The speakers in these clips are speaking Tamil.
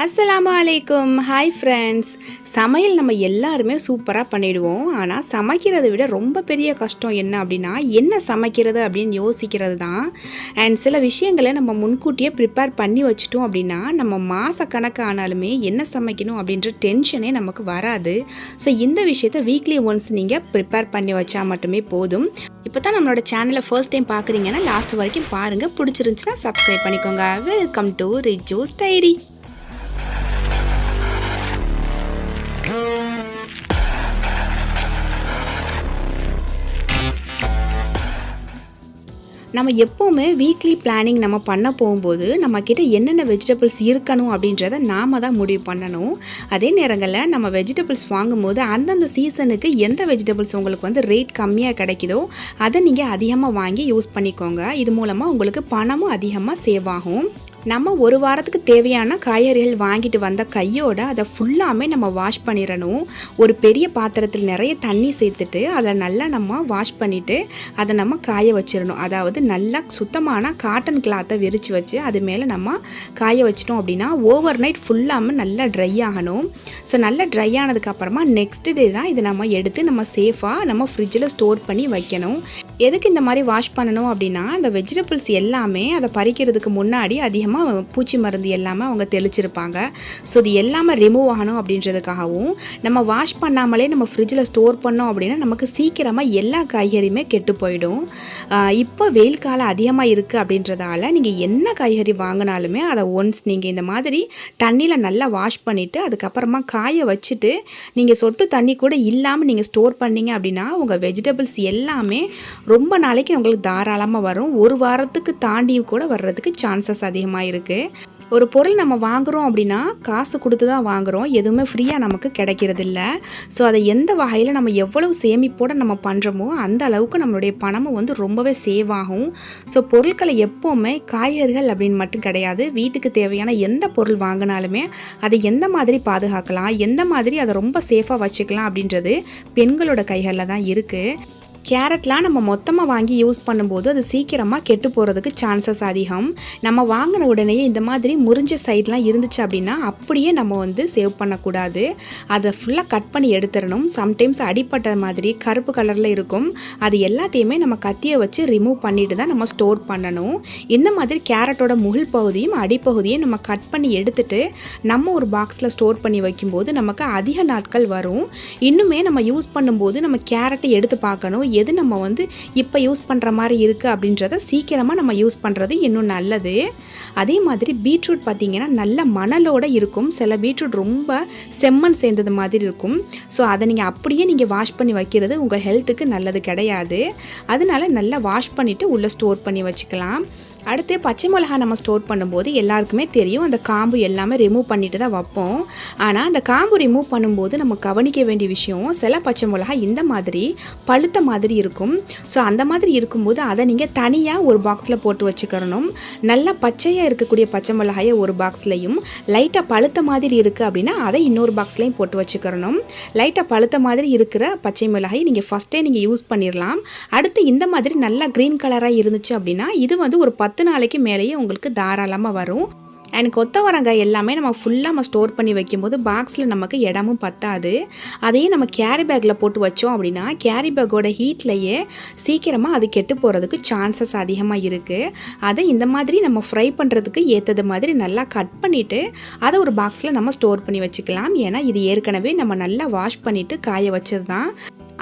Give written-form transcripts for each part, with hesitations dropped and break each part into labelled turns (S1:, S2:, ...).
S1: அஸ்ஸலாமு அலைக்கும். Hi friends. சமையல் நம்ம எல்லாருமே சூப்பராக பண்ணிடுவோம். ஆனால் சமைக்கிறதை விட ரொம்ப பெரிய கஷ்டம் என்ன அப்படின்னா, என்ன சமைக்கிறது அப்படின்னு யோசிக்கிறது தான். அண்ட் சில விஷயங்களை நம்ம முன்கூட்டியே ப்ரிப்பேர் பண்ணி வச்சிட்டோம் அப்படின்னா, நம்ம மாதக்கணக்கு ஆனாலுமே என்ன சமைக்கணும் அப்படின்ற டென்ஷனே நமக்கு வராது. ஸோ இந்த விஷயத்தை வீக்லி ஒன்ஸ் நீங்கள் ப்ரிப்பேர் பண்ணி வச்சா மட்டுமே போதும். இப்போ தான் நம்மளோட சேனலை ஃபர்ஸ்ட் டைம் பார்க்குறீங்கன்னா லாஸ்ட் வரைக்கும் பாருங்கள். பிடிச்சிருந்துச்சுன்னா சப்ஸ்கிரைப் பண்ணிக்கோங்க. Welcome to Riju's diary. நம்ம எப்போவுமே வீக்லி பிளானிங் நம்ம பண்ண போகும்போது நம்மக்கிட்ட என்னென்ன வெஜிடபிள்ஸ் இருக்கணும் அப்படின்றத நாம் தான் முடிவு பண்ணணும். அதே நேரங்களில் நம்ம வெஜிடபிள்ஸ் வாங்கும்போது அந்தந்த சீசனுக்கு எந்த வெஜிடபிள்ஸ் உங்களுக்கு வந்து ரேட் கம்மியாக கிடைக்குதோ அதை நீங்கள் அதிகமாக வாங்கி யூஸ் பண்ணிக்கோங்க. இது மூலமாக உங்களுக்கு பணமும் அதிகமாக சேவ் ஆகும். நம்ம ஒரு வாரத்துக்கு தேவையான காய்கறிகள் வாங்கிட்டு வந்த கையோடு அதை ஃபுல்லாமே நம்ம வாஷ் பண்ணிடணும். ஒரு பெரிய பாத்திரத்தில் நிறைய தண்ணி சேர்த்துட்டு அதை நல்லா நம்ம வாஷ் பண்ணிவிட்டு அதை நம்ம காய வச்சிடணும். அதாவது நல்லா சுத்தமான காட்டன் கிளாத்தை விரித்து வச்சு அது மேலே நம்ம காய வச்சிட்டோம் அப்படின்னா ஓவர் நைட் ஃபுல்லாமே நல்லா ட்ரை ஆகணும். ஸோ நல்லா ட்ரை ஆனதுக்கப்புறமா நெக்ஸ்ட் டே தான் இதை நம்ம எடுத்து நம்ம சேஃபாக நம்ம ஃப்ரிட்ஜில் ஸ்டோர் பண்ணி வைக்கணும். எதுக்கு இந்த மாதிரி வாஷ் பண்ணணும் அப்படின்னா, அந்த வெஜிடபிள்ஸ் எல்லாமே அதை பறிக்கிறதுக்கு முன்னாடி அதிகமாக பூச்சி மருந்து எல்லாமே அவங்க தெளிச்சிருப்பாங்க. ஸோ இது எல்லாமே ரிமூவ் ஆகணும் அப்படின்றதுக்காகவும் நம்ம வாஷ் பண்ணாமலே நம்ம ஃப்ரிட்ஜில் ஸ்டோர் பண்ணோம் அப்படின்னா நமக்கு சீக்கிரமாக எல்லா காய்கறியுமே கெட்டு போயிடும். இப்போ வெயில் காலம் அதிகமாக இருக்குது அப்படின்றதால நீங்கள் என்ன காய்கறி வாங்கினாலுமே அதை ஒன்ஸ் நீங்கள் இந்த மாதிரி தண்ணியில் நல்லா வாஷ் பண்ணிவிட்டு அதுக்கப்புறமா காய வச்சுட்டு நீங்கள் சொட்டு தண்ணி கூட இல்லாமல் நீங்கள் ஸ்டோர் பண்ணிங்க அப்படின்னா உங்கள் வெஜிடபிள்ஸ் எல்லாமே ரொம்ப நாளைக்கு உங்களுக்கு தாராளமாக வரும். ஒரு வாரத்துக்கு தாண்டியும் கூட வர்றதுக்கு சான்சஸ் அதிகமாக இருக்குது. ஒரு பொருள் நம்ம வாங்குகிறோம் அப்படின்னா காசு கொடுத்து தான் வாங்குகிறோம், எதுவுமே ஃப்ரீயாக நமக்கு கிடைக்கிறதில்ல. ஸோ அதை எந்த வகையில் நம்ம எவ்வளவு சேமிப்போடு நம்ம பண்ணுறோமோ அந்த அளவுக்கு நம்மளுடைய பணமும் வந்து ரொம்பவே சேவ் ஆகும். ஸோ பொருட்களை எப்போவுமே காய்கறிகள் அப்படின்னு மட்டும் கிடையாது, வீட்டுக்கு தேவையான எந்த பொருள் வாங்கினாலுமே அதை எந்த மாதிரி பாதுகாக்கலாம், எந்த மாதிரி அதை ரொம்ப சேஃபாக வச்சுக்கலாம் அப்படின்றது பெண்களோட கைகளில் தான் இருக்குது. கேரட்லாம் நம்ம மொத்தமாக வாங்கி யூஸ் பண்ணும்போது அது சீக்கிரமாக கெட்டு போகிறதுக்கு சான்சஸ் அதிகம். நம்ம வாங்கின உடனே இந்த மாதிரி முறிஞ்ச சைட்லாம் இருந்துச்சு அப்படின்னா அப்படியே நம்ம வந்து சேவ் பண்ணக்கூடாது. அதை ஃபுல்லாக கட் பண்ணி எடுத்துடணும். சம்டைம்ஸ் அடிப்பட்ட மாதிரி கருப்பு கலரில் இருக்கும், அது எல்லாத்தையுமே நம்ம கத்தியை வச்சு ரிமூவ் பண்ணிட்டு தான் நம்ம ஸ்டோர் பண்ணணும். இந்த மாதிரி கேரட்டோட முள் பகுதியும் அடிப்பகுதியும் நம்ம கட் பண்ணி எடுத்துட்டு நம்ம ஒரு பாக்ஸில் ஸ்டோர் பண்ணி வைக்கும்போது நமக்கு அதிக நாட்கள் வரும். இன்னுமே நம்ம யூஸ் பண்ணும்போது நம்ம கேரட்டை எடுத்து பார்க்கணும், எது நம்ம வந்து இப்போ யூஸ் பண்ணுற மாதிரி இருக்குது அப்படின்றத சீக்கிரமாக நம்ம யூஸ் பண்ணுறது இன்னும் நல்லது. அதே மாதிரி பீட்ரூட் பார்த்திங்கன்னா நல்ல மணலோடு இருக்கும், சில பீட்ரூட் ரொம்ப செம்மண் சேர்ந்தது மாதிரி இருக்கும். ஸோ அதை நீங்கள் அப்படியே நீங்கள் வாஷ் பண்ணி வைக்கிறது உங்கள் ஹெல்த்துக்கு நல்லது கிடையாது. அதனால நல்லா வாஷ் பண்ணிவிட்டு உள்ளே ஸ்டோர் பண்ணி வச்சுக்கலாம். அடுத்து பச்சை மிளகா நம்ம ஸ்டோர் பண்ணும்போது எல்லாருக்குமே தெரியும் அந்த காம்பு எல்லாமே ரிமூவ் பண்ணிட்டு தான் வைப்போம். ஆனால் அந்த காம்பு ரிமூவ் பண்ணும்போது நம்ம கவனிக்க வேண்டிய விஷயம், சில பச்சை மிளகா இந்த மாதிரி பழுத்த மாதிரி இருக்கும். ஸோ அந்த மாதிரி இருக்கும்போது அதை நீங்கள் தனியாக ஒரு பாக்ஸில் போட்டு வச்சுக்கிறணும். நல்லா பச்சையாக இருக்கக்கூடிய பச்சை மிளகாயை ஒரு பாக்ஸ்லையும், லைட்டாக பழுத்த மாதிரி இருக்குது அப்படின்னா அதை இன்னொரு பாக்ஸ்லையும் போட்டு வச்சுக்கிறணும். லைட்டாக பழுத்த மாதிரி இருக்கிற பச்சை மிளகாய் நீங்கள் ஃபஸ்ட்டே நீங்கள் யூஸ் பண்ணிடலாம். அடுத்து இந்த மாதிரி நல்லா க்ரீன் கலராக இருந்துச்சு அப்படின்னா இது வந்து ஒரு 10 நாளைக்கு மேலேயே உங்களுக்கு தாராளமாக வரும். அண்ட் கொத்தவரங்காய் எல்லாமே நம்ம ஃபுல்லாக நம்ம ஸ்டோர் பண்ணி வைக்கும்போது பாக்ஸில் நமக்கு இடமும் பத்தாது. அதையே நம்ம கேரி பேக்கில் போட்டு வச்சோம் அப்படின்னா கேரி பேக்கோட ஹீட்லேயே சீக்கிரமாக அது கெட்டு போகிறதுக்கு சான்சஸ் அதிகமாக இருக்குது. அதை இந்த மாதிரி நம்ம ஃப்ரை பண்ணுறதுக்கு ஏற்றது மாதிரி நல்லா கட் பண்ணிவிட்டு அதை ஒரு பாக்ஸில் நம்ம ஸ்டோர் பண்ணி வச்சுக்கலாம். ஏன்னா இது ஏற்கனவே நம்ம நல்லா வாஷ் பண்ணிவிட்டு காய வச்சது தான்.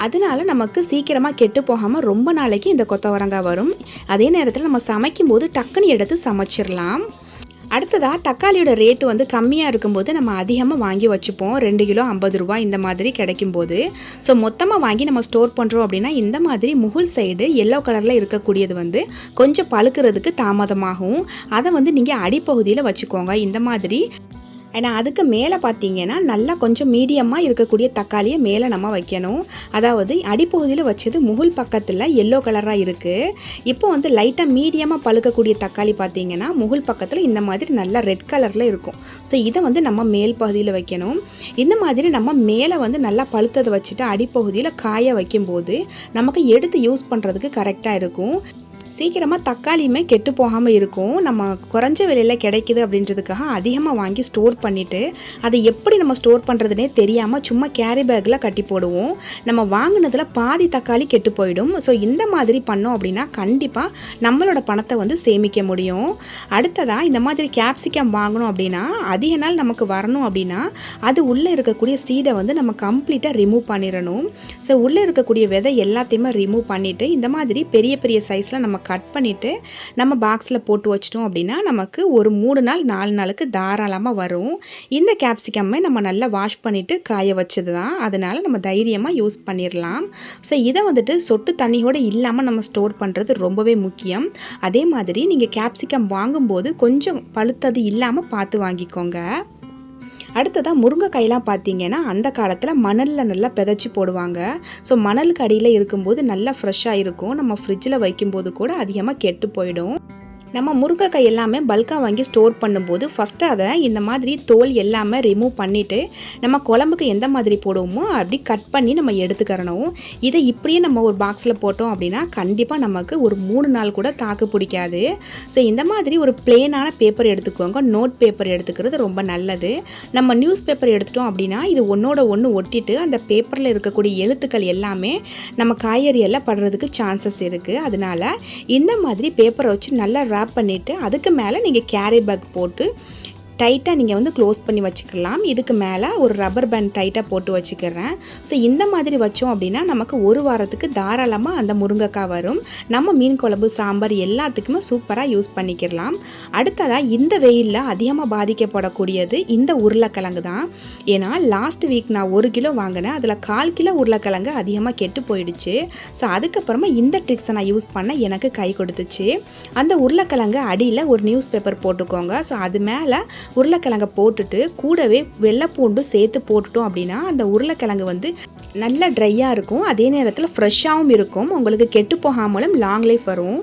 S1: அதனால நமக்கு சீக்கிரமாக கெட்டு போகாமல் ரொம்ப நாளைக்கு இந்த கொத்தவரங்காய் வரும். அதே நேரத்தில் நம்ம சமைக்கும்போது டக்குன்னு எடுத்து சமைச்சிடலாம். அடுத்ததாக தக்காளியோட ரேட்டு வந்து கம்மியாக இருக்கும்போது நம்ம அதிகமாக வாங்கி வச்சுப்போம். 2 கிலோ 50 ரூபா இந்த மாதிரி கிடைக்கும்போது. ஸோ மொத்தமாக வாங்கி நம்ம ஸ்டோர் பண்ணுறோம் அப்படின்னா இந்த மாதிரி முகுல் சைடு எல்லோ கலரில் இருக்கக்கூடியது வந்து கொஞ்சம் பழுக்கிறதுக்கு தாமதமாகும். அதை வந்து நீங்கள் அடிப்பகுதியில் வச்சுக்கோங்க இந்த மாதிரி. ஏன்னா அதுக்கு மேலே பார்த்தீங்கன்னா நல்லா கொஞ்சம் மீடியமாக இருக்கக்கூடிய தக்காளியை மேலே நம்ம வைக்கணும். அதாவது அடிப்பகுதியில் வச்சது முகுல் பக்கத்தில் எல்லோ கலராக இருக்குது. இப்போ வந்து லைட்டாக மீடியமாக பழுக்கக்கூடிய தக்காளி பார்த்தீங்கன்னா முகுல் பக்கத்தில் இந்த மாதிரி நல்லா ரெட் கலரில் இருக்கும். ஸோ இதை வந்து நம்ம மேல் பகுதியில் வைக்கணும். இந்த மாதிரி நம்ம மேலே வந்து நல்லா பழுத்ததை வச்சுட்டு அடிப்பகுதியில் காய வைக்கும்போது நமக்கு எடுத்து யூஸ் பண்ணுறதுக்கு கரெக்டாக இருக்கும். சீக்கிரமாக தக்காளியுமே கெட்டு போகாமல் இருக்கும். நம்ம குறைஞ்ச விலையில் கிடைக்குது அப்படின்றதுக்காக அதிகமாக வாங்கி ஸ்டோர் பண்ணிவிட்டு அதை எப்படி நம்ம ஸ்டோர் பண்ணுறதுனே தெரியாமல் சும்மா கேரி பேக்கில் கட்டி போடுவோம். நம்ம வாங்கினதில் பாதி தக்காளி கெட்டு போயிடும். ஸோ இந்த மாதிரி பண்ணோம் அப்படின்னா கண்டிப்பாக நம்மளோட பணத்தை வந்து சேமிக்க முடியும். அடுத்ததாக இந்த மாதிரி கேப்சிகம் வாங்கணும் அப்படின்னா அதிக நாள் நமக்கு வரணும் அப்படின்னா அது உள்ளே இருக்கக்கூடிய சீடை வந்து நம்ம கம்ப்ளீட்டாக ரிமூவ் பண்ணிடணும். ஸோ உள்ளே இருக்கக்கூடிய விதை எல்லாத்தையுமே ரிமூவ் பண்ணிவிட்டு இந்த மாதிரி பெரிய பெரிய சைஸில் நம்ம கட் பண்ணிவிட்டு நம்ம பாக்ஸில் போட்டு வச்சிட்டோம் அப்படின்னா நமக்கு ஒரு 3 நாள் 4 நாளுக்கு தாராளமாக வரும். இந்த கேப்சிகம்மை நம்ம நல்லா வாஷ் பண்ணிவிட்டு காய வச்சது தான், அதனால் நம்ம தைரியமாக யூஸ் பண்ணிடலாம். ஸோ இதை வந்துட்டு சொட்டு தண்ணியோடு இல்லாமல் நம்ம ஸ்டோர் பண்ணுறது ரொம்பவே முக்கியம். அதே மாதிரி நீங்கள் கேப்சிகம் வாங்கும்போது கொஞ்சம் பழுத்தது இல்லாமல் பார்த்து வாங்கிக்கோங்க. அடுத்ததாக முருங்கைக்காயெலாம் பார்த்தீங்கன்னா அந்த காலத்தில் மணலில் நல்லா பிதைச்சி போடுவாங்க. ஸோ மணலுக்கு அடியில் இருக்கும்போது நல்லா ஃப்ரெஷ்ஷாக இருக்கும். நம்ம ஃப்ரிட்ஜில் வைக்கும்போது கூட அதிகமாக கெட்டு போயிடும். நம்ம முருங்கைக்காய் எல்லாமே பல்காக வாங்கி ஸ்டோர் பண்ணும்போது ஃபஸ்ட்டு அதை இந்த மாதிரி தோல் எல்லாமே ரிமூவ் பண்ணிவிட்டு நம்ம குழம்புக்கு எந்த மாதிரி போடுவோமோ அப்படி கட் பண்ணி நம்ம எடுத்துக்கிறணும். இதை இப்படியே நம்ம ஒரு பாக்ஸில் போட்டோம் அப்படின்னா கண்டிப்பாக நமக்கு ஒரு 3 நாள் கூட தாக்கு பிடிக்காது. ஸோ இந்த மாதிரி ஒரு பிளெயினான பேப்பர் எடுத்துக்கோங்க. நோட் பேப்பர் எடுத்துக்கிறது ரொம்ப நல்லது. நம்ம நியூஸ் பேப்பர் எடுத்துட்டோம் அப்படின்னா இது ஒன்றோட ஒன்று ஒட்டிட்டு அந்த பேப்பரில் இருக்கக்கூடிய எழுத்துக்கள் எல்லாமே நம்ம காய்கறியெல்லாம் படுறதுக்கு சான்சஸ் இருக்குது. அதனால் இந்த மாதிரி பேப்பரை வச்சு நல்லா பண்ணிவிட்டு அதுக்கு மேலே நீங்கள் கேரி பேக் போட்டு டைட்டாக நீங்கள் வந்து க்ளோஸ் பண்ணி வச்சுக்கலாம். இதுக்கு மேலே ஒரு ரப்பர் பேண்ட் டைட்டாக போட்டு வச்சுக்கிறேன். ஸோ இந்த மாதிரி வச்சோம் அப்படின்னா நமக்கு ஒரு வாரத்துக்கு தாராளமாக அந்த முருங்கைக்காய் வரும். நம்ம மீன் குழம்பு சாம்பார் எல்லாத்துக்குமே சூப்பராக யூஸ் பண்ணிக்கலாம். அடுத்ததாக இந்த வெயிலில் அதிகமாக பாதிக்கப்படக்கூடியது இந்த உருளைக்கிழங்கு தான். ஏன்னா லாஸ்ட் வீக் நான் 1 கிலோ வாங்கினேன், அதில் 1/4 கிலோ உருளைக்கிழங்கு அதிகமாக கெட்டு போயிடுச்சு. ஸோ அதுக்கப்புறமா இந்த ட்ரிக்ஸை நான் யூஸ் பண்ண எனக்கு கை கொடுத்துச்சு. அந்த உருளைக்கிழங்கு அடியில் ஒரு நியூஸ் பேப்பர் போட்டுக்கோங்க. ஸோ அது மேலே உருளைக்கிழங்கை போட்டுட்டு கூடவே வெள்ளைப்பூண்டு சேர்த்து போட்டுட்டோம் அப்படின்னா அந்த உருளைக்கிழங்கு வந்து நல்லா ட்ரையாக இருக்கும். அதே நேரத்தில் ஃப்ரெஷ்ஷாகவும் இருக்கும். உங்களுக்கு கெட்டு போகாமலும் லாங் லைஃப் வரும்.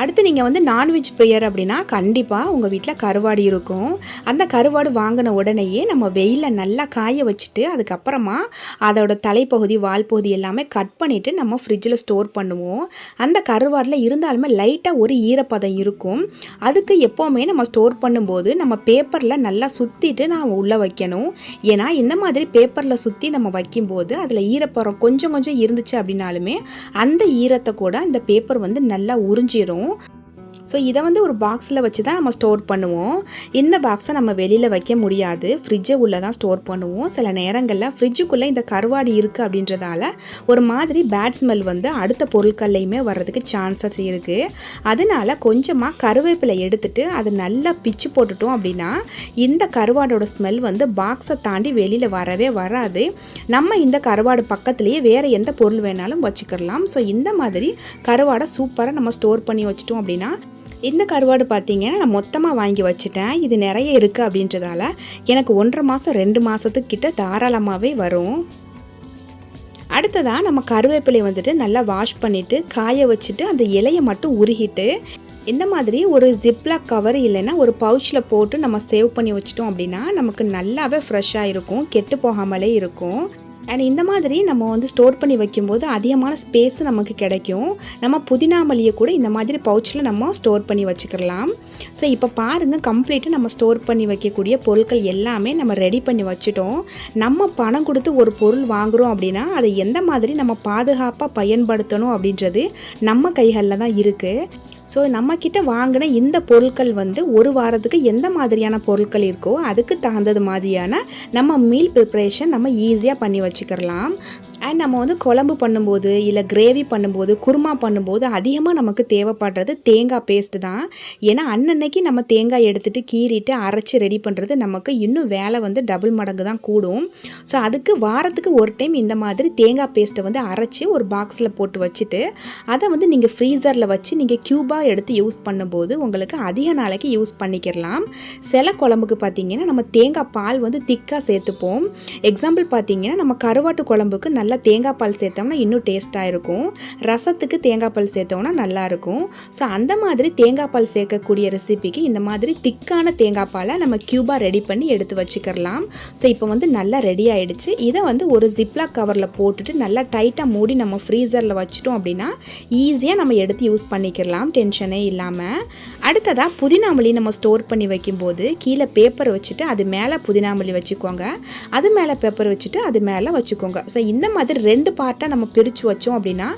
S1: அடுத்து நீங்கள் வந்து நான்வெஜ் பிரியர் அப்படின்னா கண்டிப்பாக உங்கள் வீட்டில் கருவாடு இருக்கும். அந்த கருவாடு வாங்கின உடனேயே நம்ம வெயிலில் நல்லா காய வச்சுட்டு அதுக்கப்புறமா அதோட தலைப்பகுதி வால் பகுதி எல்லாமே கட் பண்ணிவிட்டு நம்ம ஃப்ரிட்ஜில் ஸ்டோர் பண்ணுவோம். அந்த கருவாடில் இருந்தாலுமே லைட்டாக ஒரு ஈரப்பதம் இருக்கும். அதுக்கு எப்போவுமே நம்ம ஸ்டோர் பண்ணும்போது நம்ம பேப்பரில் நல்லா சுற்றிட்டு நான் உள்ளே வைக்கணும். ஏன்னா இந்த மாதிரி பேப்பரில் சுற்றி நம்ம வைக்கும்போது அதில் ஈரப்பதம் கொஞ்சம் கொஞ்சம் இருந்துச்சு அப்படின்னாலுமே அந்த ஈரத்தை கூட இந்த பேப்பர் வந்து நல்லா உறிஞ்சிரும். ஸோ இதை வந்து ஒரு பாக்ஸில் வச்சு தான் நம்ம ஸ்டோர் பண்ணுவோம். இந்த பாக்ஸை நம்ம வெளியில் வைக்க முடியாது, ஃப்ரிட்ஜை உள்ளே தான் ஸ்டோர் பண்ணுவோம். சில நேரங்களில் ஃப்ரிட்ஜுக்குள்ளே இந்த கருவாடு இருக்குது அப்படின்றதால ஒரு மாதிரி பேட் ஸ்மெல் வந்து அடுத்த பொருட்கள்லையுமே வர்றதுக்கு சான்சஸ் இருக்குது. அதனால் கொஞ்சமாக கருவேப்பிலை எடுத்துகிட்டு அதை நல்லா பிச்சு போட்டுட்டோம் அப்படின்னா இந்த கருவாடோட ஸ்மெல் வந்து பாக்ஸை தாண்டி வெளியில் வரவே வராது. நம்ம இந்த கருவாடு பக்கத்துலேயே வேறு எந்த பொருள் வேணாலும் வச்சுக்கலாம். ஸோ இந்த மாதிரி கருவாடை சூப்பராக நம்ம ஸ்டோர் பண்ணி வச்சிட்டோம் அப்படின்னா இந்த கருவாடு பார்த்தீங்கன்னா நான் மொத்தமாக வாங்கி வச்சுட்டேன். இது நிறைய இருக்குது அப்படின்றதால எனக்கு 1.5 மாதம் 2 மாதத்துக்கிட்ட தாராளமாகவே வரும். அடுத்ததாக நம்ம கருவேப்பிலை வந்துட்டு நல்லா வாஷ் பண்ணிவிட்டு காய வச்சுட்டு அந்த இலையை மட்டும் உருகிட்டு இந்த மாதிரி ஒரு ஜிப்லாக் கவர் இல்லைன்னா ஒரு பவுச்சில் போட்டு நம்ம சேவ் பண்ணி வச்சிட்டோம் அப்படின்னா நமக்கு நல்லாவே ஃப்ரெஷ்ஷாக இருக்கும், கெட்டு போகாமலே இருக்கும். அண்ட் இந்த மாதிரி நம்ம வந்து ஸ்டோர் பண்ணி வைக்கும்போது அதிகமான ஸ்பேஸ் நமக்கு கிடைக்கும். நம்ம புதினா மல்லியை கூட இந்த மாதிரி பவுச்சில் நம்ம ஸ்டோர் பண்ணி வச்சுக்கலாம். ஸோ இப்போ பாருங்கள், கம்ப்ளீட்டாக நம்ம ஸ்டோர் பண்ணி வைக்கக்கூடிய பொருட்கள் எல்லாமே நம்ம ரெடி பண்ணி வச்சுட்டோம். நம்ம பணம் கொடுத்து ஒரு பொருள் வாங்குகிறோம் அப்படின்னா அதை எந்த மாதிரி நம்ம பாதுகாப்பாக பயன்படுத்தணும் அப்படின்றது நம்ம கைகளில் தான் இருக்குது. ஸோ நம்மக்கிட்ட வாங்கின இந்த பொருட்கள் வந்து ஒரு வாரத்துக்கு எந்த மாதிரியான பொருட்கள் இருக்கோ அதுக்கு தகுந்தது மாதிரியான நம்ம மீல் ப்ரிப்ரேஷன் நம்ம ஈஸியாக பண்ணி வச்சுக்கலாம். அண்ட் நம்ம வந்து குழம்பு பண்ணும்போது இல்லை கிரேவி பண்ணும்போது குருமா பண்ணும்போது அதிகமாக நமக்கு தேவைப்படுறது தேங்காய் பேஸ்ட்டு தான். ஏன்னா அன்னன்னைக்கு நம்ம தேங்காய் எடுத்துகிட்டு கீறிட்டு அரைச்சி ரெடி பண்ணுறது நமக்கு இன்னும் வேலை வந்து டபுள் மடங்கு தான் கூடும். ஸோ அதுக்கு வாரத்துக்கு ஒரு டைம் இந்த மாதிரி தேங்காய் பேஸ்ட்டை வந்து அரைச்சி ஒரு பாக்ஸில் போட்டு வச்சுட்டு அதை வந்து நீங்கள் ஃப்ரீசரில் வச்சு நீங்கள் க்யூபாக எடுத்து யூஸ் பண்ணும்போது உங்களுக்கு அதிக நாளைக்கு யூஸ் பண்ணிக்கிறலாம். சில குழம்புக்கு பார்த்திங்கன்னா நம்ம தேங்காய் பால் வந்து திக்காக சேர்த்துப்போம். எக்ஸாம்பிள் பார்த்திங்கன்னா நம்ம கருவாட்டு குழம்புக்கு நல்லா தேங்காய் பால் சேர்த்தோம்னா இன்னும் டேஸ்ட்டாக இருக்கும். ரசத்துக்கு தேங்காய் பால் சேர்த்தோம்னா நல்லாயிருக்கும். ஸோ அந்த மாதிரி தேங்காய் பால் சேர்க்கக்கூடிய ரெசிபிக்கு இந்த மாதிரி திக்கான தேங்காய் பாலை நம்ம க்யூபாக ரெடி பண்ணி எடுத்து வச்சுக்கலாம். ஸோ இப்போ வந்து நல்லா ரெடி ஆகிடுச்சு. இதை வந்து ஒரு ஜிப்லாக் கவரில் போட்டுட்டு நல்லா டைட்டாக மூடி நம்ம ஃப்ரீசரில் வச்சுட்டோம் அப்படின்னா ஈஸியாக நம்ம எடுத்து யூஸ் பண்ணிக்கலாம், டென்ஷனே இல்லாமல். அடுத்ததாக புதினாமல்லி நம்ம ஸ்டோர் பண்ணி வைக்கும்போது கீழே பேப்பர் வச்சுட்டு அது மேலே புதினாமல்லி வச்சுக்கோங்க, அது மேலே பேப்பர் வச்சுட்டு அது மேலே வச்சுக்கோங்க. ஸோ இந்த மாதிரி 2 பார்ட்டாக நம்ம பிரித்து வச்சோம் அப்படின்னா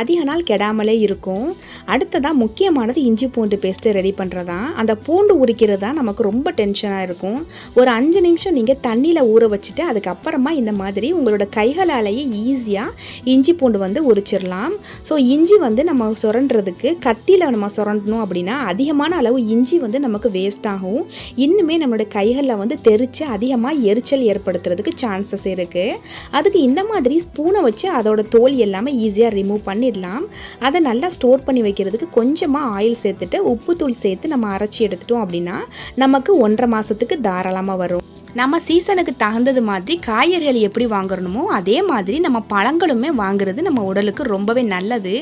S1: அதிக நாள் கெடாமலே இருக்கும். அடுத்ததாக முக்கியமானது இஞ்சி பூண்டு பேஸ்ட்டு ரெடி பண்ணுறதா. அந்த பூண்டு உரிக்கிறது தான் நமக்கு ரொம்ப டென்ஷனாக இருக்கும். ஒரு 5 நிமிஷம் நீங்கள் தண்ணியில் ஊற வச்சுட்டு அதுக்கப்புறமா இந்த மாதிரி உங்களோட கைகளாலேயே ஈஸியாக இஞ்சி பூண்டு வந்து உரிச்சிடலாம். ஸோ இஞ்சி வந்து நம்ம சுரண்டுறதுக்கு கத்தியில் நம்ம சுரண்டணும் அப்படின்னா அதிகமான அளவு இஞ்சி வந்து நமக்கு வேஸ்ட் ஆகும். இன்னுமே நம்மளோட கைகளில் வந்து தெரித்து அதிகமாக எரிச்சல் ஏற்படுத்துறதுக்கு சான்சஸ் இருக்குது. அதுக்கு இந்த மாதிரி ஸ்பூனை வச்சு அதோட தோல் எல்லாமே ஈஸியாக ரிமூவ் பண்ணிடலாம். அதை நல்லா ஸ்டோர் பண்ணி வைக்கிறதுக்கு கொஞ்சமாக ஆயில் சேர்த்துட்டு உப்புத்தூள் சேர்த்து நம்ம அரைச்சி எடுத்துட்டோம் அப்படின்னா நமக்கு 1.5 மாதத்துக்கு தாராளமாக வரும். நம்ம சீசனுக்கு தகுந்தது மாதிரி காய்கறிகள் எப்படி வாங்குறணுமோ அதே மாதிரி நம்ம பழங்களுமே வாங்குறது நம்ம உடலுக்கு ரொம்பவே நல்லது.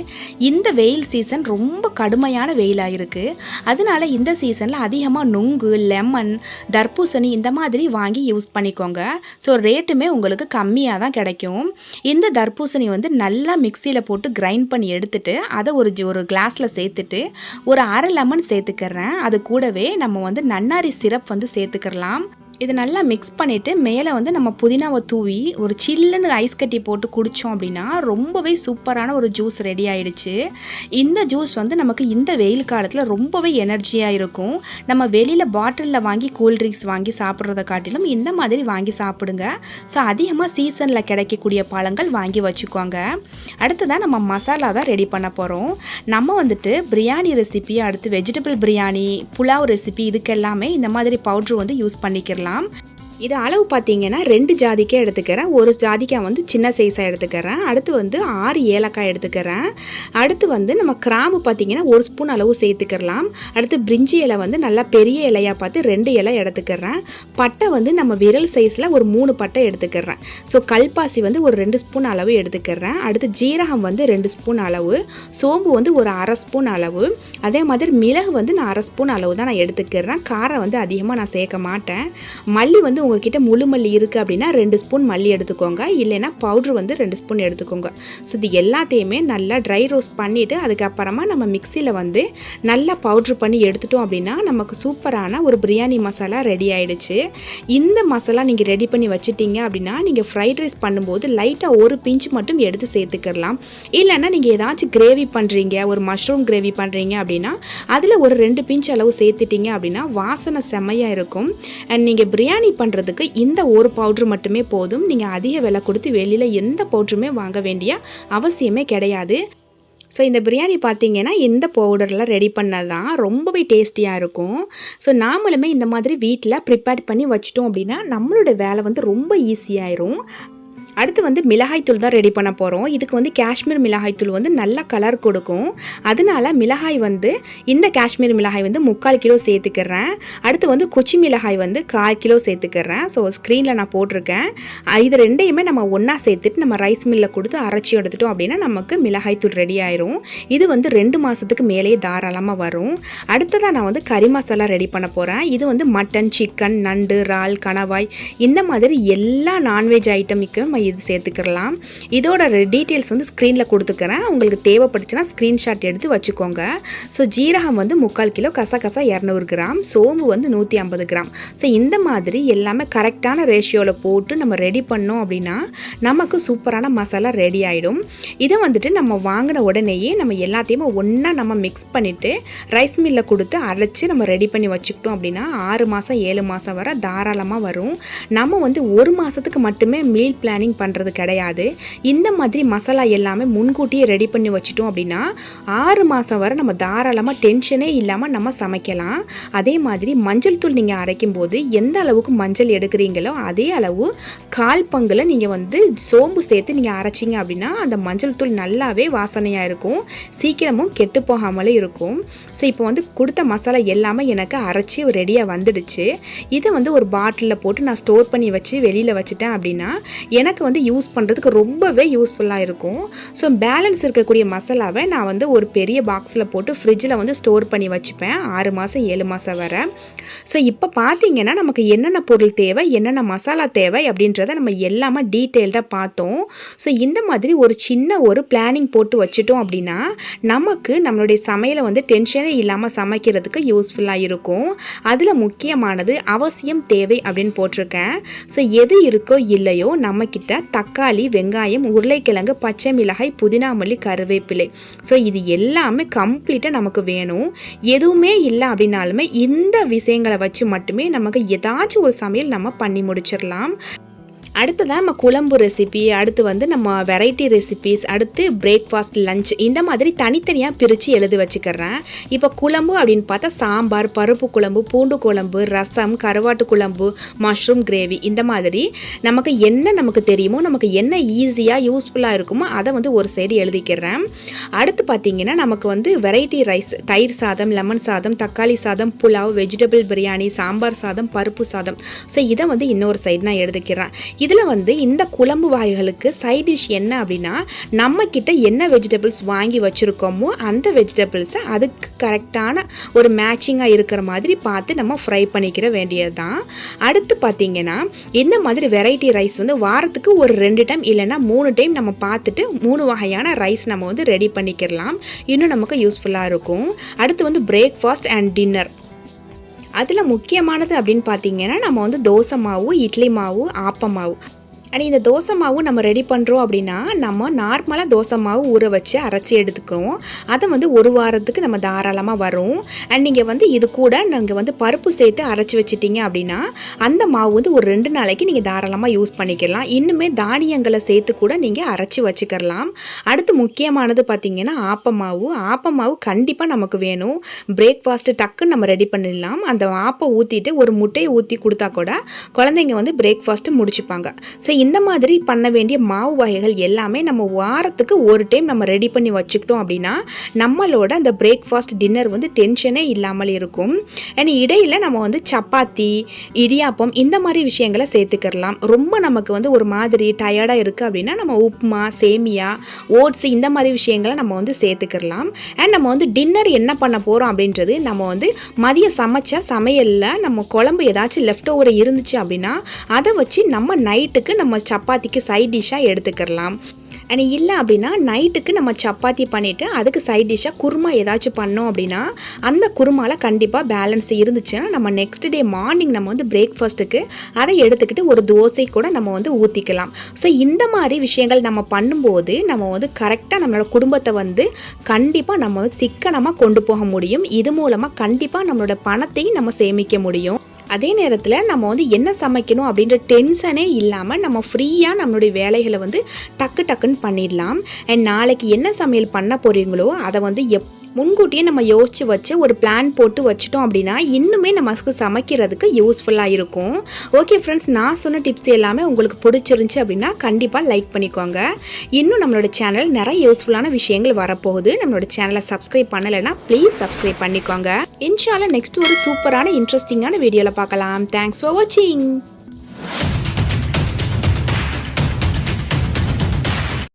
S1: இந்த வெயில் சீசன் ரொம்ப கடுமையான வெயிலாக இருக்குது. அதனால இந்த சீசனில் அதிகமாக நுங்கு, லெமன், தர்பூசணி இந்த மாதிரி வாங்கி யூஸ் பண்ணிக்கோங்க. ஸோ ரேட்டுமே உங்களுக்கு கம்மியாக தான் கிடைக்கும். இந்த தர்பூசணி வந்து நல்லா மிக்சியில் போட்டு கிரைண்ட் பண்ணி எடுத்துட்டு அதை ஒரு கிளாஸில் சேர்த்துட்டு ஒரு 1/2 லெமன் சேர்த்துக்கிறேன். அது கூடவே நம்ம வந்து நன்னாரி சிரப் வந்து சேர்த்துக்கலாம். இது நல்லா மிக்ஸ் பண்ணிவிட்டு மேலே வந்து நம்ம புதினாவை தூவி ஒரு சில்லுன்னு ஐஸ் கட்டி போட்டு குடித்தோம் அப்படின்னா ரொம்பவே சூப்பரான ஒரு ஜூஸ் ரெடி ஆகிடுச்சு. இந்த ஜூஸ் வந்து நமக்கு இந்த வெயில் காலத்தில் ரொம்பவே எனர்ஜியாக இருக்கும். நம்ம வெளியில் பாட்டிலில் வாங்கி கூல்ட்ரிங்க்ஸ் வாங்கி சாப்பிட்றத காட்டிலும் இந்த மாதிரி வாங்கி சாப்பிடுங்க. ஸோ அதிகமாக சீசனில் கிடைக்கக்கூடிய பழங்கள் வாங்கி வச்சுக்கோங்க. அடுத்ததான் நம்ம மசாலா தான் ரெடி பண்ண போகிறோம். நம்ம வந்துட்டு பிரியாணி ரெசிபி, அடுத்து வெஜிடபிள் பிரியாணி, புலாவ் ரெசிபி இதுக்கெல்லாமே இந்த மாதிரி பவுட்ரு வந்து யூஸ் பண்ணிக்கிறலாம். இது அளவு பார்த்தீங்கன்னா 2 ஜாதிக்காய் எடுத்துக்கிறேன். ஒரு ஜாதிக்காய் வந்து சின்ன சைஸாக எடுத்துக்கிறேன். அடுத்து வந்து 6 ஏலக்காய் எடுத்துக்கிறேன். அடுத்து வந்து நம்ம கிராம்பு பார்த்தீங்கன்னா 1 ஸ்பூன் அளவு சேர்த்துக்கலாம். அடுத்து பிரிஞ்சி இலை வந்து நல்லா பெரிய இலையாக பார்த்து 2 இலை எடுத்துக்கிறேன். பட்டை வந்து நம்ம விரல் சைஸில் ஒரு 3 பட்டை எடுத்துக்கிறேன். ஸோ கல்பாசி வந்து ஒரு 2 ஸ்பூன் அளவு எடுத்துக்கிறேன். அடுத்து ஜீரகம் வந்து 2 ஸ்பூன் அளவு, சோம்பு வந்து ஒரு 1/2 ஸ்பூன் அளவு, அதே மாதிரி மிளகு வந்து நான் 1/2 ஸ்பூன் அளவு தான் நான் எடுத்துக்கிறேன். காரம் வந்து அதிகமாக நான் சேர்க்க மாட்டேன். மல்லி வந்து உங்ககிட்ட முழு மல்லி இருக்குது அப்படின்னா 2 ஸ்பூன் மல்லி எடுத்துக்கோங்க, இல்லைன்னா பவுட்ரு வந்து 2 ஸ்பூன் எடுத்துக்கோங்க. ஸோ இது எல்லாத்தையுமே நல்லா ட்ரை ரோஸ்ட் பண்ணிவிட்டு அதுக்கப்புறமா நம்ம மிக்சியில் வந்து நல்லா பவுட்ரு பண்ணி எடுத்துட்டோம் அப்படின்னா நமக்கு சூப்பரான ஒரு பிரியாணி மசாலா ரெடி ஆகிடுச்சு. இந்த மசாலா நீங்கள் ரெடி பண்ணி வச்சுட்டீங்க அப்படின்னா நீங்கள் ஃப்ரைட் ரைஸ் பண்ணும்போது லைட்டாக ஒரு பிஞ்ச் மட்டும் எடுத்து சேர்த்துக்கலாம். இல்லைன்னா நீங்கள் ஏதாச்சும் கிரேவி பண்ணுறீங்க, ஒரு மஷ்ரூம் கிரேவி பண்ணுறீங்க அப்படின்னா அதில் ஒரு 2 பிஞ்ச் அளவு சேர்த்துட்டீங்க அப்படின்னா வாசனை செம்மையாக இருக்கும். அண்ட் நீங்கள் பிரியாணி பண்ணுறதுக்கு இந்த ஒரு பவுட்ரு மட்டுமே போதும். நீங்கள் அதிக விலை கொடுத்து வெளியில் எந்த பவுட்ருமே வாங்க வேண்டிய அவசியமே கிடையாது. ஸோ இந்த பிரியாணி பார்த்தீங்கன்னா இந்த பவுடர்லாம் ரெடி பண்ணது தான் ரொம்பவே டேஸ்டியாக இருக்கும். ஸோ நாமளுமே இந்த மாதிரி வீட்டில் ப்ரிப்பேர் பண்ணி வச்சிட்டோம் அப்படின்னா நம்மளோட வேலை வந்து ரொம்ப ஈஸியாயிரும். அடுத்து வந்து மிளகாய்த்தூள் தான் ரெடி பண்ண போகிறோம். இதுக்கு வந்து காஷ்மீர் மிளகாய்த்தூள் வந்து நல்ல கலர் கொடுக்கும். அதனால மிளகாய் வந்து இந்த காஷ்மீர் மிளகாய் வந்து 3/4 கிலோ சேர்த்துக்கிறேன். அடுத்து வந்து குச்சி மிளகாய் வந்து 1/4 கிலோ சேர்த்துக்கிறேன். ஸோ ஸ்க்ரீனில் நான் போட்டிருக்கேன். இது ரெண்டையுமே நம்ம ஒன்றா சேர்த்துட்டு நம்ம ரைஸ் மில்லில் கொடுத்து அரைச்சி எடுத்துட்டோம் அப்படின்னா நமக்கு மிளகாய்த்தூள் ரெடி ஆயிரும். இது வந்து 2 மாதத்துக்கு மேலேயே தாராளமாக வரும். அடுத்ததாக நான் வந்து கறி மசாலா ரெடி பண்ண போகிறேன். இது வந்து மட்டன், சிக்கன், நண்டு, இறால், கணவாய் இந்த மாதிரி எல்லா நான்வெஜ் ஐட்டமுக்கும் இது சேர்த்துக்கலாம். இதோட டீட்டெயில்ஸ் வந்து ஸ்க்ரீனில் கொடுத்துக்கிறேன். உங்களுக்கு தேவைப்பட்டுச்சுன்னா ஸ்க்ரீன்ஷாட் எடுத்து வச்சுக்கோங்க. ஸோ ஜீரகம் வந்து 3/4 கிலோ, கசகசா 200 கிராம், சோம்பு வந்து 150 கிராம். ஸோ இந்த மாதிரி எல்லாமே கரெக்டான ரேஷியோவில் போட்டு நம்ம ரெடி பண்ணோம் அப்படின்னா நமக்கு சூப்பரான மசாலா ரெடி ஆகிடும். இதை வந்துட்டு நம்ம வாங்கின உடனேயே நம்ம எல்லாத்தையுமே ஒன்றா நம்ம மிக்ஸ் பண்ணிவிட்டு ரைஸ் மில்லில் கொடுத்து அரைச்சி நம்ம ரெடி பண்ணி வச்சுக்கிட்டோம் அப்படின்னா 6 மாதம் 7 மாதம் வரை தாராளமாக வரும். நம்ம வந்து 1 மாதத்துக்கு மட்டுமே மீல் பிளானிங் பண்ணுறது கிடையாது. இந்த மாதிரி மசாலா எல்லாமே முன்கூட்டியே ரெடி பண்ணி வச்சிட்டோம் அப்படின்னா 6 மாதம் வரை நம்ம தாராளமாக டென்ஷனே இல்லாமல் நம்ம சமைக்கலாம். அதே மாதிரி மஞ்சள் தூள் நீங்கள் அரைக்கும் போது எந்த அளவுக்கு மஞ்சள் எடுக்கிறீங்களோ அதே அளவு 1/4 பங்கில் நீங்கள் வந்து சோம்பு சேர்த்து நீங்கள் அரைச்சிங்க அப்படின்னா அந்த மஞ்சள் தூள் நல்லாவே வாசனையாக இருக்கும், சீக்கிரமும் கெட்டு போகாமலே இருக்கும். ஸோ இப்போ வந்து கொடுத்த மசாலா எல்லாமே எனக்கு அரைச்சி ரெடியாக வந்துடுச்சு. இதை வந்து ஒரு பாட்டிலில் போட்டு நான் ஸ்டோர் பண்ணி வச்சு வெளியில் வச்சுட்டேன் அப்படின்னா எனக்கு நமக்கு வந்து யூஸ் பண்ணுறதுக்கு ரொம்பவே யூஸ்ஃபுல்லாக இருக்கும். ஸோ பேலன்ஸ் இருக்கக்கூடிய மசாலாவை நான் வந்து ஒரு பெரிய பாக்ஸில் போட்டு ஃப்ரிட்ஜில் வந்து ஸ்டோர் பண்ணி வச்சுப்பேன் 6 மாதம் 7 மாதம் வரை. ஸோ இப்போ பார்த்தீங்கன்னா நமக்கு என்னென்ன பொருள் தேவை, என்னென்ன மசாலா தேவை அப்படின்றத நம்ம எல்லாமே டீட்டெயில்டாக பார்த்தோம். ஸோ இந்த மாதிரி ஒரு சின்ன ஒரு பிளானிங் போட்டு வச்சுட்டோம் அப்படின்னா நமக்கு நம்மளுடைய சமையலை வந்து டென்ஷனே இல்லாமல் சமைக்கிறதுக்கு யூஸ்ஃபுல்லாக இருக்கும். அதில் முக்கியமானது அவசியம் தேவை அப்படின்னு போட்டிருக்கேன். ஸோ எது இருக்கோ இல்லையோ நம்மக்கிட்ட தக்காளி, வெங்காயம், உருளைக்கிழங்கு, பச்சை மிளகாய், புதினா மல்லி, கருவேப்பிலை. ஸோ இது எல்லாமே கம்ப்ளீட்டாக நமக்கு வேணும். எதுவுமே இல்லை அப்படின்னாலுமே இந்த விஷயங்களை வச்சு மட்டுமே நமக்கு ஏதாச்சும் ஒரு சமையல் நம்ம பண்ணி முடிச்சிடலாம். அடுத்ததான் நம்ம குழம்பு ரெசிபி, அடுத்து வந்து நம்ம வெரைட்டி ரெசிபிஸ், அடுத்து பிரேக்ஃபாஸ்ட், லஞ்ச் இந்த மாதிரி தனித்தனியாக பிரித்து எழுதி வச்சுக்கிறேன். இப்போ குழம்பு அப்படின்னு பார்த்தா சாம்பார், பருப்பு குழம்பு, பூண்டு குழம்பு, ரசம், கருவாட்டு குழம்பு, மஷ்ரூம் கிரேவி இந்த மாதிரி நமக்கு தெரியுமோ, நமக்கு என்ன ஈஸியாக யூஸ்ஃபுல்லாக இருக்குமோ அதை வந்து ஒரு சைடு எழுதிக்கிறேன். அடுத்து பார்த்திங்கன்னா நமக்கு வந்து வெரைட்டி ரைஸ், தயிர் சாதம், லெமன் சாதம், தக்காளி சாதம், புலாவ், வெஜிடபிள் பிரியாணி, சாம்பார் சாதம், பருப்பு சாதம். ஸோ இதை வந்து இன்னொரு சைடு நான் எழுதிக்கிறேன். இதில் வந்து இந்த குழம்பு வகைகளுக்கு சைட் டிஷ் என்ன அப்படின்னா நம்மக்கிட்ட என்ன வெஜிடபிள்ஸ் வாங்கி வச்சுருக்கோமோ அந்த வெஜிடபிள்ஸை அதுக்கு கரெக்டான ஒரு மேட்சிங்காக இருக்கிற மாதிரி பார்த்து நம்ம ஃப்ரை பண்ணிக்கிற வேண்டியது தான். அடுத்து பார்த்திங்கன்னா இந்த மாதிரி வெரைட்டி ரைஸ் வந்து வாரத்துக்கு ஒரு 2 டைம் இல்லைன்னா 3 டைம் நம்ம பார்த்துட்டு 3 வகையான ரைஸ் நம்ம வந்து ரெடி பண்ணிக்கிறலாம். இன்னும் நமக்கு யூஸ்ஃபுல்லாக இருக்கும். அடுத்து வந்து பிரேக்ஃபாஸ்ட் அண்ட் டின்னர். அதில் முக்கியமானது அப்படின்னு பார்த்தீங்கன்னா நம்ம வந்து தோசை மாவு, இட்லி மாவு, ஆப்ப மாவு. அண்ட் இந்த தோசை மாவு நம்ம ரெடி பண்ணுறோம் அப்படின்னா நம்ம நார்மலாக தோசை மாவு ஊற வச்சு அரைச்சி எடுத்துக்கிறோம். அதை வந்து ஒரு வாரத்துக்கு நம்ம தாராளமாக வரும். அண்ட் நீங்கள் வந்து இது கூட நீங்கள் வந்து பருப்பு சேர்த்து அரைச்சி வச்சிட்டிங்க அப்படின்னா அந்த மாவு வந்து ஒரு 2 நாளைக்கு நீங்கள் தாராளமாக யூஸ் பண்ணிக்கலாம். இன்னுமே தானியங்களை சேர்த்து கூட நீங்கள் அரைச்சி வச்சுக்கலாம். அடுத்து முக்கியமானது பார்த்திங்கன்னா ஆப்ப மாவு கண்டிப்பாக நமக்கு வேணும். பிரேக்ஃபாஸ்ட்டு டக்குன்னு நம்ம ரெடி பண்ணிடலாம். அந்த ஆப்பை ஊற்றிட்டு ஒரு முட்டையை ஊற்றி கொடுத்தா கூட குழந்தைங்க வந்து பிரேக்ஃபாஸ்ட்டு முடிச்சுப்பாங்க. ஸோ இந்த மாதிரி பண்ண வேண்டிய மாவு வகைகள் எல்லாமே நம்ம வாரத்துக்கு ஒரு டைம் நம்ம ரெடி பண்ணி வச்சுக்கிட்டோம் அப்படின்னா நம்மளோட அந்த பிரேக்ஃபாஸ்ட், டின்னர் வந்து டென்ஷனே இல்லாமல் இருக்கும். அண்ட் இடையில் நம்ம வந்து சப்பாத்தி, இடியாப்பம் இந்த மாதிரி விஷயங்களை சேர்த்துக்கலாம். ரொம்ப நமக்கு வந்து ஒரு மாதிரி டயர்டாக இருக்குது அப்படின்னா நம்ம உப்புமா, சேமியா, ஓட்ஸ் இந்த மாதிரி விஷயங்களை நம்ம வந்து சேர்த்துக்கலாம். அண்ட் நம்ம வந்து டின்னர் என்ன பண்ண போகிறோம் அப்படின்றது நம்ம வந்து மதியம் சமைச்ச சமையலில் நம்ம குழம்பு ஏதாச்சும் லெஃப்ட் ஓவர் இருந்துச்சு அப்படின்னா அதை வச்சு நம்ம நைட்டுக்கு நம்ம சப்பாத்திக்கு சைட் டிஷ்ஷாக எடுத்துக்கலாம். அண்ட் இல்லை அப்படின்னா நைட்டுக்கு நம்ம சப்பாத்தி பண்ணிவிட்டு அதுக்கு சைட் டிஷ்ஷாக குருமா ஏதாச்சும் பண்ணோம் அப்படின்னா அந்த குருமாவில் கண்டிப்பாக பேலன்ஸ் இருந்துச்சுன்னா நம்ம நெக்ஸ்ட் டே மார்னிங் நம்ம வந்து பிரேக்ஃபாஸ்ட்டுக்கு அதை எடுத்துக்கிட்டு ஒரு தோசை கூட நம்ம வந்து ஊற்றிக்கலாம். ஸோ இந்த மாதிரி விஷயங்கள் நம்ம பண்ணும்போது நம்ம வந்து கரெக்டாக நம்மளோட குடும்பத்தை வந்து கண்டிப்பாக நம்ம சிக்கனமாக கொண்டு போக முடியும். இது மூலமாக கண்டிப்பாக நம்மளோட பணத்தையும் நம்ம சேமிக்க முடியும். அதே நேரத்தில் நம்ம வந்து என்ன சமைக்கணும் அப்படின்ற டென்ஷனே இல்லாமல் நம்ம ஃப்ரீயாக நம்மளுடைய வேலைகளை வந்து டக்குன்னு பண்ணிடலாம். அண்ட் நாளைக்கு என்ன சமையல் பண்ண போகிறீங்களோ அதை வந்து முன்கூட்டியே நம்ம யோசித்து வச்சு ஒரு பிளான் போட்டு வச்சுட்டோம் அப்படின்னா இன்னுமே நமக்கு சமைக்கிறதுக்கு யூஸ்ஃபுல்லாக இருக்கும். ஓகே ஃப்ரெண்ட்ஸ், நான் சொன்ன டிப்ஸ் எல்லாமே உங்களுக்கு பிடிச்சிருந்துச்சி அப்படின்னா கண்டிப்பாக லைக் பண்ணிக்கோங்க. இன்னும் நம்மளோட சேனல் நிறைய யூஸ்ஃபுல்லான விஷயங்கள் வரப்போகுது. நம்மளோட சேனலை சப்ஸ்கிரைப் பண்ணலைன்னா ப்ளீஸ் சப்ஸ்கிரைப் பண்ணிக்கோங்க. இன்ஷால்லா நெக்ஸ்ட் ஒரு சூப்பரான இன்ட்ரெஸ்டிங்கான வீடியோவில் பார்க்கலாம். தேங்க்ஸ் ஃபார் வாட்சிங்.